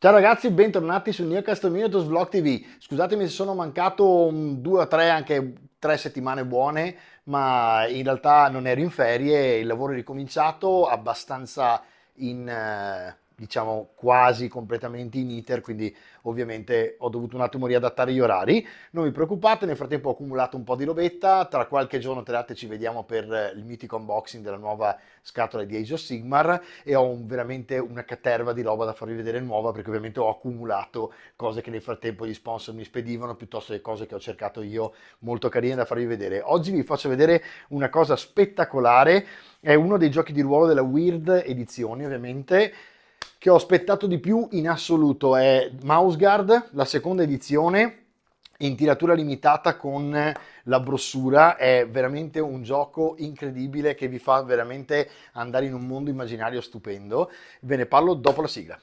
Ciao ragazzi, bentornati sul Neocast Miniatures Vlog TV. Scusatemi se sono mancato 2 o 3, anche 3 settimane buone, ma in realtà non ero in ferie, il lavoro è ricominciato abbastanza diciamo quasi completamente in iter, quindi ovviamente ho dovuto un attimo riadattare gli orari. Non vi preoccupate, nel frattempo ho accumulato un po' di robetta, tra qualche giorno tra l'altro ci vediamo per il mitico unboxing della nuova scatola di Age of Sigmar e ho veramente una caterva di roba da farvi vedere nuova perché ovviamente ho accumulato cose che nel frattempo gli sponsor mi spedivano piuttosto che cose che ho cercato io molto carine da farvi vedere. Oggi vi faccio vedere una cosa spettacolare, è uno dei giochi di ruolo della Weird Edizioni ovviamente che ho aspettato di più in assoluto, è Mouseguard, la seconda edizione in tiratura limitata con la brossura. È veramente un gioco incredibile che vi fa veramente andare in un mondo immaginario stupendo. Ve ne parlo dopo la sigla.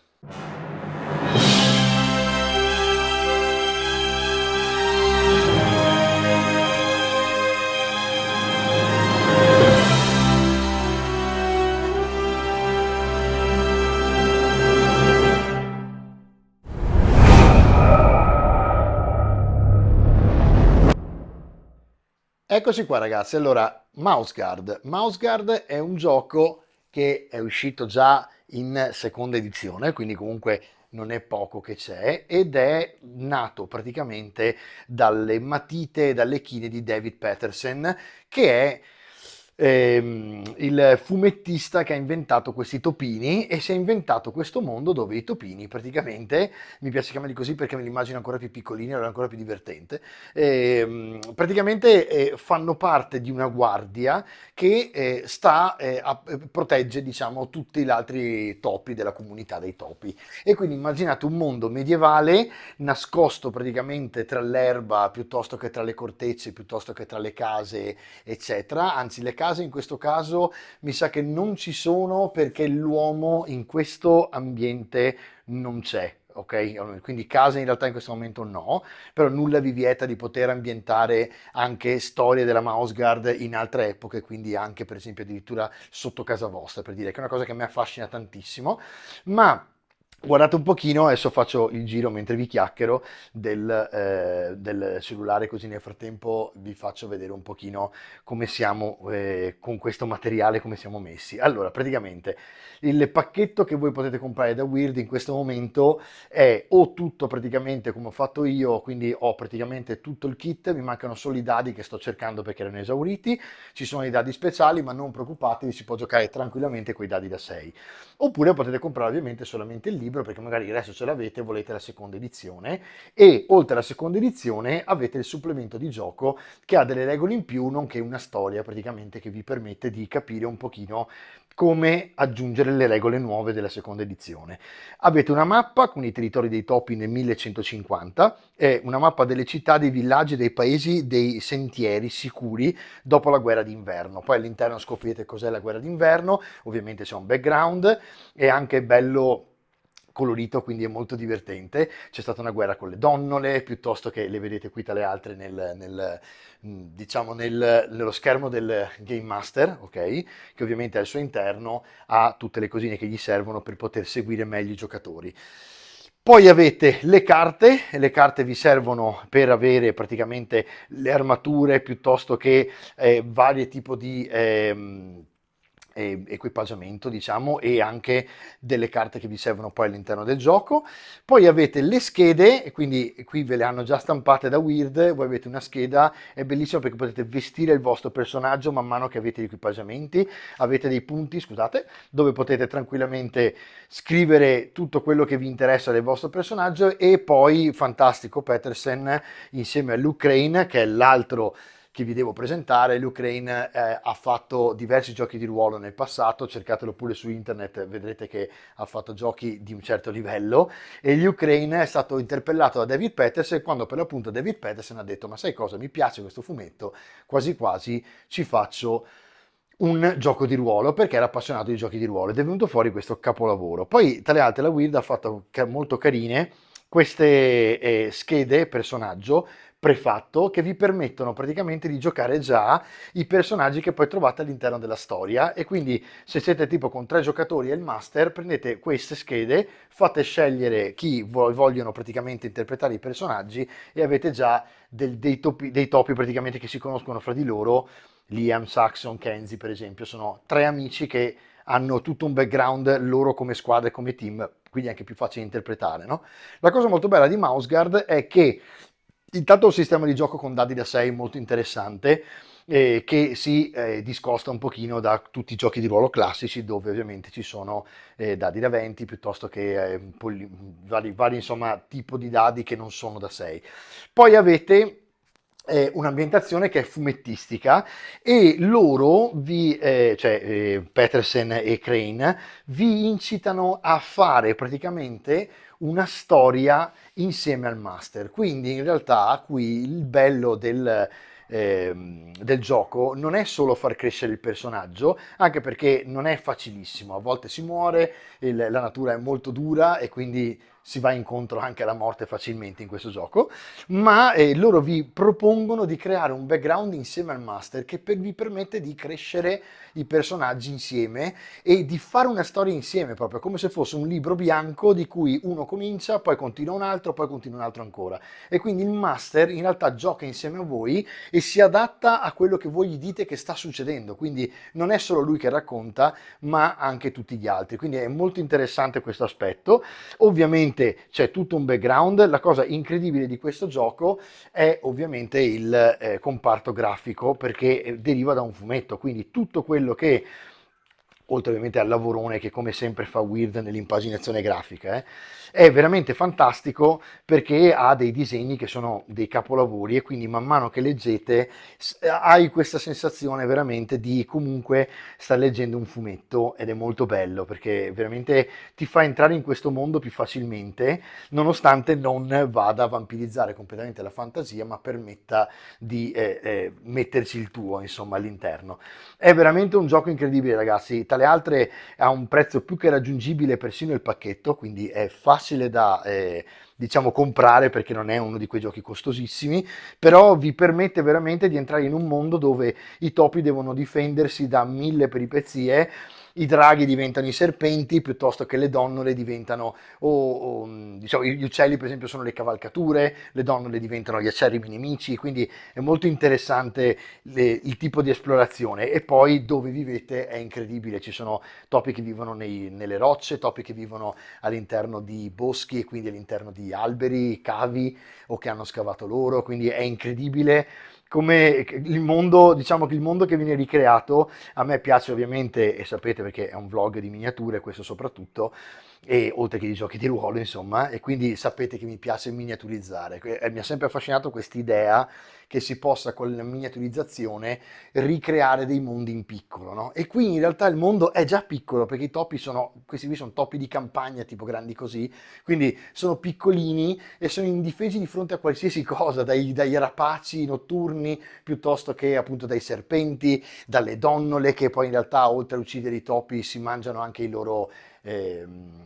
Eccoci qua ragazzi, allora Mouseguard. Mouseguard è un gioco che è uscito già in seconda edizione, quindi comunque non è poco che c'è, ed è nato praticamente dalle matite e dalle chine di David Petersen, che è il fumettista che ha inventato questi topini e si è inventato questo mondo dove i topini praticamente, mi piace chiamarli così perché me li immagino ancora più piccolini, allora è ancora più divertente, praticamente fanno parte di una guardia che protegge diciamo tutti gli altri topi della comunità dei topi. E quindi immaginate un mondo medievale nascosto praticamente tra l'erba piuttosto che tra le cortecce, piuttosto che tra le case, eccetera. Anzi, le case in questo caso mi sa che non ci sono perché l'uomo in questo ambiente non c'è. Ok, quindi case in realtà in questo momento no, però nulla vi vieta di poter ambientare anche storie della Mouse Guard in altre epoche, quindi anche per esempio addirittura sotto casa vostra, per dire che è una cosa che mi affascina tantissimo. Ma guardate un pochino, adesso faccio il giro mentre vi chiacchiero del cellulare, così nel frattempo vi faccio vedere un pochino come siamo con questo materiale, come siamo messi. Allora, praticamente il pacchetto che voi potete comprare da Weird in questo momento è o tutto praticamente come ho fatto io, quindi ho praticamente tutto il kit, mi mancano solo i dadi che sto cercando perché erano esauriti, ci sono i dadi speciali, ma non preoccupatevi, si può giocare tranquillamente con i dadi da 6. Oppure potete comprare ovviamente solamente il libro perché magari il resto ce l'avete e volete la seconda edizione, e oltre alla seconda edizione avete il supplemento di gioco che ha delle regole in più nonché una storia praticamente che vi permette di capire un pochino come aggiungere le regole nuove della seconda edizione. Avete una mappa con i territori dei topi nel 1150, è una mappa delle città, dei villaggi, dei paesi, dei sentieri sicuri dopo la guerra d'inverno. Poi all'interno scoprirete cos'è la guerra d'inverno, ovviamente c'è un background, è anche bello colorito, quindi è molto divertente. C'è stata una guerra con le donnole, piuttosto che le vedete qui tra le altre diciamo nello schermo del Game Master, ok? Che ovviamente al suo interno ha tutte le cosine che gli servono per poter seguire meglio i giocatori. Poi avete le carte vi servono per avere praticamente le armature piuttosto che varie tipi di equipaggiamento, diciamo, e anche delle carte che vi servono poi all'interno del gioco. Poi avete le schede, e quindi qui ve le hanno già stampate da Weird, voi avete una scheda, è bellissimo perché potete vestire il vostro personaggio man mano che avete gli equipaggiamenti, avete dei punti, scusate, dove potete tranquillamente scrivere tutto quello che vi interessa del vostro personaggio. E poi fantastico Petersen insieme a Luke Crane, che è l'altro che vi devo presentare. L'Ukraine ha fatto diversi giochi di ruolo nel passato, cercatelo pure su internet, vedrete che ha fatto giochi di un certo livello, e l'Ukraine è stato interpellato da David Peterson quando per l'appunto David Peterson ha detto: ma sai cosa, mi piace questo fumetto, quasi quasi ci faccio un gioco di ruolo, perché era appassionato di giochi di ruolo, ed è venuto fuori questo capolavoro. Poi tra le altre la Weird ha fatto molto carine queste schede personaggio prefatto che vi permettono praticamente di giocare già i personaggi che poi trovate all'interno della storia e quindi se siete tipo con 3 giocatori e il master prendete queste schede, fate scegliere chi vogliono praticamente interpretare i personaggi e avete già dei topi praticamente che si conoscono fra di loro. Liam, Saxon, Kenzie per esempio sono 3 amici che hanno tutto un background loro come squadra e come team, quindi è anche più facile interpretare, no? La cosa molto bella di Mouseguard è che intanto è un sistema di gioco con dadi da 6 molto interessante, che si discosta un pochino da tutti i giochi di ruolo classici dove ovviamente ci sono dadi da 20 piuttosto che vari insomma tipo di dadi che non sono da 6. Poi avete un'ambientazione che è fumettistica e loro Petersen e Crane, vi incitano a fare praticamente una storia insieme al master. Quindi in realtà qui il bello del gioco non è solo far crescere il personaggio, anche perché non è facilissimo, a volte si muore, la natura è molto dura e quindi si va incontro anche alla morte facilmente in questo gioco, ma loro vi propongono di creare un background insieme al master che vi permette di crescere i personaggi insieme e di fare una storia insieme, proprio come se fosse un libro bianco di cui uno comincia, poi continua un altro, poi continua un altro ancora. E quindi il master in realtà gioca insieme a voi e si adatta a quello che voi gli dite che sta succedendo. Quindi non è solo lui che racconta, ma anche tutti gli altri. Quindi è molto interessante questo aspetto. Ovviamente c'è tutto un background. La cosa incredibile di questo gioco è ovviamente il comparto grafico perché deriva da un fumetto, quindi tutto quello che oltre ovviamente al lavorone che come sempre fa Weird nell'impaginazione grafica, è veramente fantastico perché ha dei disegni che sono dei capolavori e quindi man mano che leggete hai questa sensazione veramente di comunque star leggendo un fumetto ed è molto bello perché veramente ti fa entrare in questo mondo più facilmente nonostante non vada a vampirizzare completamente la fantasia ma permetta di metterci il tuo insomma all'interno. È veramente un gioco incredibile, ragazzi. Tra le altre ha un prezzo più che raggiungibile persino il pacchetto, quindi è facile da diciamo comprare perché non è uno di quei giochi costosissimi, però vi permette veramente di entrare in un mondo dove i topi devono difendersi da 1000 peripezie. I draghi diventano i serpenti piuttosto che le donnole diventano, diciamo, gli uccelli per esempio sono le cavalcature, le donnole diventano gli acerrimi nemici, quindi è molto interessante il tipo di esplorazione e poi dove vivete è incredibile, ci sono topi che vivono nelle rocce, topi che vivono all'interno di boschi e quindi all'interno di alberi, cavi o che hanno scavato loro, quindi è incredibile come il mondo, diciamo che il mondo che viene ricreato a me piace ovviamente, e sapete perché è un vlog di miniature, questo soprattutto, e oltre che di giochi di ruolo, insomma, e quindi sapete che mi piace miniaturizzare. Mi ha sempre affascinato quest'idea che si possa con la miniaturizzazione ricreare dei mondi in piccolo, no? E qui in realtà il mondo è già piccolo, perché i topi sono, questi qui sono topi di campagna, tipo grandi così, quindi sono piccolini e sono indifesi di fronte a qualsiasi cosa, dai rapaci notturni, piuttosto che appunto dai serpenti, dalle donnole che poi in realtà oltre a uccidere i topi si mangiano anche i loro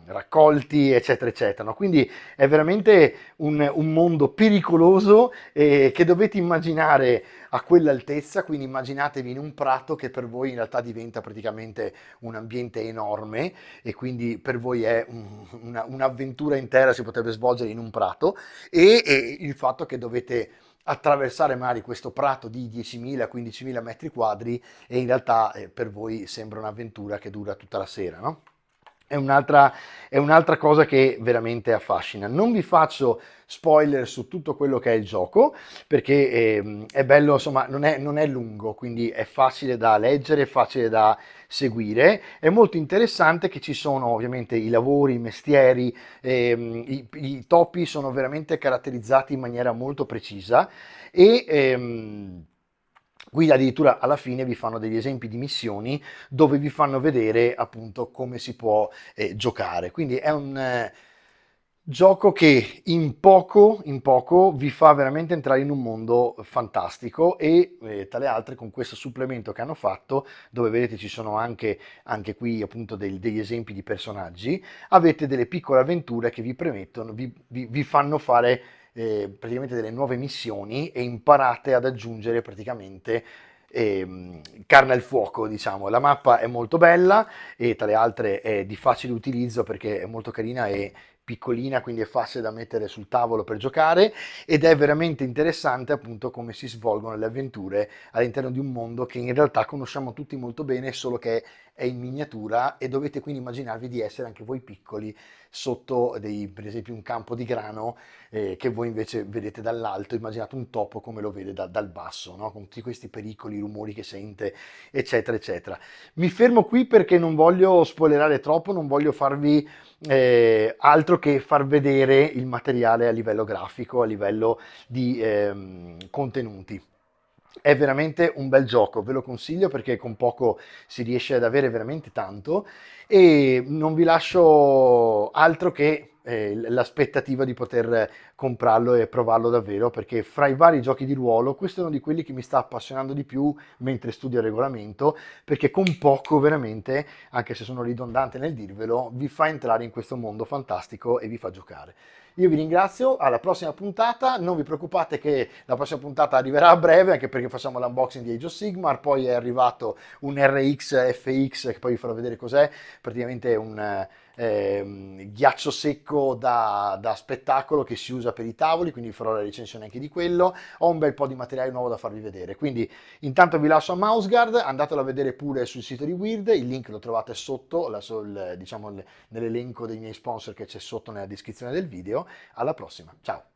raccolti, eccetera, eccetera. No? Quindi è veramente un mondo pericoloso che dovete immaginare a quell'altezza, quindi immaginatevi in un prato che per voi in realtà diventa praticamente un ambiente enorme e quindi per voi è un'avventura intera, si potrebbe svolgere in un prato e il fatto che dovete attraversare magari questo prato di 10.000-15.000 metri quadri e in realtà per voi sembra un'avventura che dura tutta la sera, no? È un'altra cosa che veramente affascina. Non vi faccio spoiler su tutto quello che è il gioco, perché è bello, insomma, non è lungo, quindi è facile da leggere, facile da seguire. È molto interessante che ci sono ovviamente i lavori, i mestieri, i topi sono veramente caratterizzati in maniera molto precisa e qui addirittura alla fine vi fanno degli esempi di missioni dove vi fanno vedere appunto come si può giocare. Quindi è un gioco che in poco vi fa veramente entrare in un mondo fantastico e tra le altre con questo supplemento che hanno fatto, dove vedete ci sono anche qui appunto degli esempi di personaggi, avete delle piccole avventure che vi permettono, vi fanno fare praticamente delle nuove missioni e imparate ad aggiungere praticamente carne al fuoco, diciamo. La mappa è molto bella e tra le altre è di facile utilizzo perché è molto carina e piccolina, quindi è facile da mettere sul tavolo per giocare ed è veramente interessante appunto come si svolgono le avventure all'interno di un mondo che in realtà conosciamo tutti molto bene, solo che è in miniatura e dovete quindi immaginarvi di essere anche voi piccoli sotto per esempio un campo di grano che voi invece vedete dall'alto, immaginate un topo come lo vede dal basso, no? Con tutti questi pericoli, i rumori che sente, eccetera, eccetera. Mi fermo qui perché non voglio spoilerare troppo, non voglio farvi altro che far vedere il materiale a livello grafico, a livello di contenuti. È veramente un bel gioco, ve lo consiglio perché con poco si riesce ad avere veramente tanto e non vi lascio altro che l'aspettativa di poter comprarlo e provarlo davvero perché fra i vari giochi di ruolo questo è uno di quelli che mi sta appassionando di più mentre studio il regolamento perché con poco veramente, anche se sono ridondante nel dirvelo, vi fa entrare in questo mondo fantastico e vi fa giocare. Io vi ringrazio, alla prossima puntata, non vi preoccupate che la prossima puntata arriverà a breve anche perché facciamo l'unboxing di Age of Sigmar, poi è arrivato un RX FX che poi vi farò vedere cos'è, praticamente un ghiaccio secco da spettacolo che si usa per i tavoli, quindi vi farò la recensione anche di quello, ho un bel po' di materiale nuovo da farvi vedere, quindi intanto vi lascio a Mouseguard, andatelo a vedere pure sul sito di Weird, il link lo trovate sotto, diciamo nell'elenco dei miei sponsor che c'è sotto nella descrizione del video. Alla prossima, ciao!